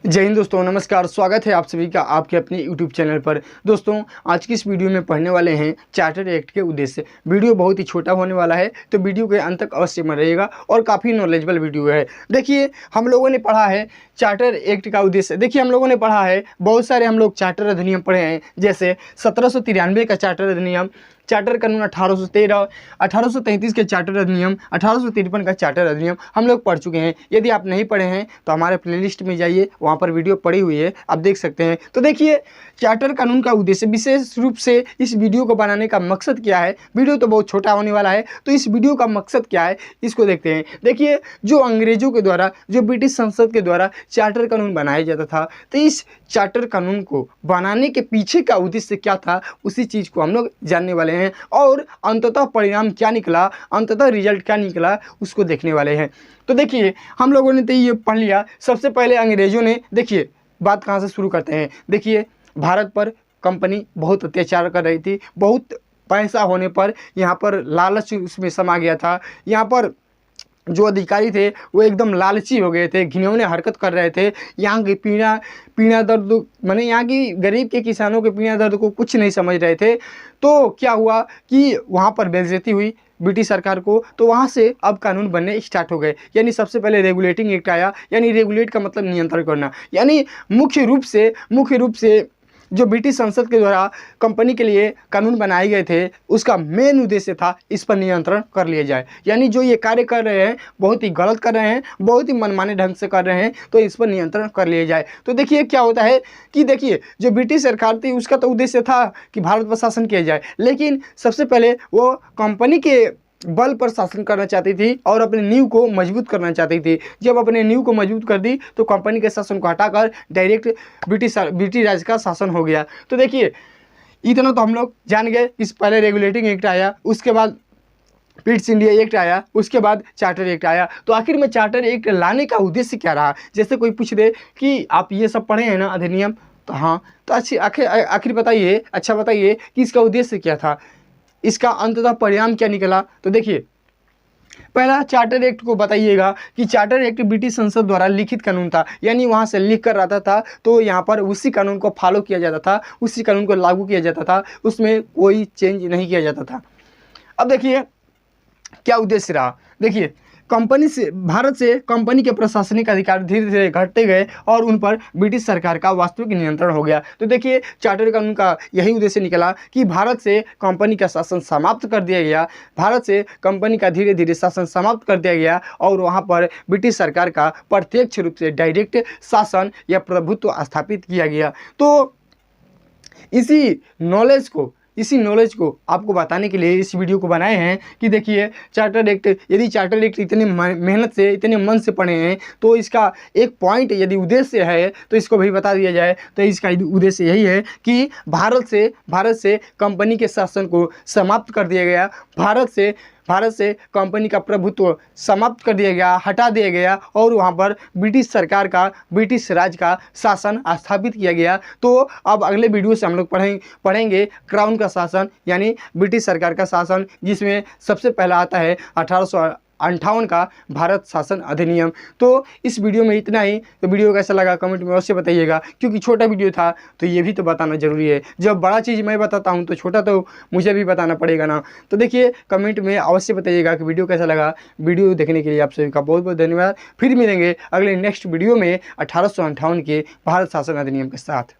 जय हिंद दोस्तों, नमस्कार। स्वागत है आप सभी का आपके अपने YouTube चैनल पर। दोस्तों, आज की इस वीडियो में पढ़ने वाले हैं चार्टर एक्ट के उद्देश्य। वीडियो बहुत ही छोटा होने वाला है, तो वीडियो के अंत तक अवश्य में रहिएगा और काफ़ी नॉलेजेबल वीडियो है। देखिए, हम लोगों ने पढ़ा है चार्टर एक्ट का उद्देश्य। देखिए, हम लोगों ने पढ़ा है बहुत सारे हम लोग चार्टर अधिनियम पढ़े हैं, जैसे 1793 का चार्टर अधिनियम, चार्टर कानून 1813, 1833 के चार्टर अधिनियम, 1853 का चार्टर अधिनियम हम लोग पढ़ चुके हैं। यदि आप नहीं पढ़े हैं तो हमारे प्लेलिस्ट में जाइए, वहाँ पर वीडियो पड़ी हुई है, आप देख सकते हैं। तो देखिए, चार्टर कानून का उद्देश्य, विशेष रूप से इस वीडियो को बनाने का मकसद क्या है। वीडियो तो बहुत छोटा होने वाला है, तो इस वीडियो का मकसद क्या है इसको देखते हैं। देखिए, जो अंग्रेजों के द्वारा, जो ब्रिटिश संसद के द्वारा चार्टर कानून बनाया जाता था, तो इस चार्टर कानून को बनाने के पीछे का उद्देश्य क्या था, उसी चीज़ को हम लोग जानने वाले हैं और अंततः परिणाम क्या निकला, अंततः रिजल्ट क्या निकला, उसको देखने वाले हैं। तो देखिए, हम लोगों ने तो ये पढ़ लिया। सबसे पहले अंग्रेजों ने, देखिए बात कहाँ से शुरू करते हैं। देखिए, भारत पर कंपनी बहुत अत्याचार कर रही थी, बहुत पैसा होने पर यहाँ पर लालच उसमें समा गया था। यहाँ पर जो अधिकारी थे वो एकदम लालची हो गए थे, घिनौने हरकत कर रहे थे। यहाँ की पीड़ा दर्द, माने यहाँ की गरीब के किसानों के पीड़ा दर्द को कुछ नहीं समझ रहे थे। तो क्या हुआ कि वहाँ पर बेइज्जती हुई ब्रिटिश सरकार को, तो वहाँ से अब कानून बनने स्टार्ट हो गए। यानी सबसे पहले रेगुलेटिंग एक्ट आया। यानी रेगुलेट का मतलब नियंत्रण करना। यानी मुख्य रूप से जो ब्रिटिश संसद के द्वारा कंपनी के लिए कानून बनाए गए थे, उसका मेन उद्देश्य था इस पर नियंत्रण कर लिया जाए। यानी जो ये कार्य कर रहे हैं बहुत ही गलत कर रहे हैं, बहुत ही मनमाने ढंग से कर रहे हैं, तो इस पर नियंत्रण कर लिया जाए। तो देखिए क्या होता है कि देखिए, जो ब्रिटिश सरकार थी उसका तो उद्देश्य था कि भारत पर शासन किया जाए, लेकिन सबसे पहले वो कंपनी के बल पर शासन करना चाहती थी और अपने नींव को मजबूत करना चाहती थी। जब अपने नींव को मजबूत कर दी तो कंपनी के शासन को हटाकर डायरेक्ट ब्रिटिश राज का शासन हो गया। तो देखिए, इतना तो हम लोग जान गए। इस पहले रेगुलेटिंग एक्ट आया, उसके बाद पिट्स इंडिया एक्ट आया, उसके बाद चार्टर एक्ट आया। तो आखिर में चार्टर एक्ट लाने का उद्देश्य क्या रहा। जैसे कोई पूछ दे कि आप ये सब पढ़े हैं ना अधिनियम, तो हाँ, तो आखिर बताइए, अच्छा बताइए कि इसका उद्देश्य क्या था, इसका अंततः परिणाम क्या निकला। तो देखिए, पहला चार्टर एक्ट को बताइएगा कि चार्टर एक्ट ब्रिटिश संसद द्वारा लिखित कानून था। यानी वहां से लिख कर आता था, तो यहाँ पर उसी कानून को फॉलो किया जाता था, उसी कानून को लागू किया जाता था, उसमें कोई चेंज नहीं किया जाता था। अब देखिए क्या उद्देश्य रहा। देखिए, भारत से कंपनी के प्रशासनिक अधिकार धीरे धीरे घटते गए और उन पर ब्रिटिश सरकार का वास्तविक नियंत्रण हो गया। तो देखिए, चार्टर कानून का यही उद्देश्य निकला कि भारत से कंपनी का शासन समाप्त कर दिया गया, भारत से कंपनी का धीरे धीरे शासन समाप्त कर दिया गया और वहाँ पर ब्रिटिश सरकार का प्रत्यक्ष रूप से डायरेक्ट शासन या प्रभुत्व स्थापित किया गया। तो इसी नॉलेज को आपको बताने के लिए इस वीडियो को बनाए हैं कि देखिए, चार्टर एक्ट, यदि चार्टर एक्ट इतने मेहनत से, इतने मन से पढ़े हैं, तो इसका एक पॉइंट यदि उद्देश्य है तो इसको भी बता दिया जाए। तो इसका उद्देश्य यही है कि भारत से कंपनी के शासन को समाप्त कर दिया गया, भारत से कंपनी का प्रभुत्व समाप्त कर दिया गया, हटा दिया गया और वहाँ पर ब्रिटिश सरकार का, ब्रिटिश राज का शासन स्थापित किया गया। तो अब अगले वीडियो से हम लोग पढ़ेंगे क्राउन का शासन, यानी ब्रिटिश सरकार का शासन, जिसमें सबसे पहला आता है 1858 का भारत शासन अधिनियम। तो इस वीडियो में इतना ही। तो वीडियो कैसा लगा कमेंट में अवश्य बताइएगा, क्योंकि छोटा वीडियो था तो ये भी तो बताना जरूरी है। जब बड़ा चीज़ मैं बताता हूँ तो छोटा तो मुझे भी बताना पड़ेगा ना। तो देखिए, कमेंट में अवश्य बताइएगा कि वीडियो कैसा लगा। वीडियो देखने के लिए आप सभी का बहुत बहुत धन्यवाद। फिर मिलेंगे अगले नेक्स्ट वीडियो में 1858 के भारत शासन अधिनियम के साथ।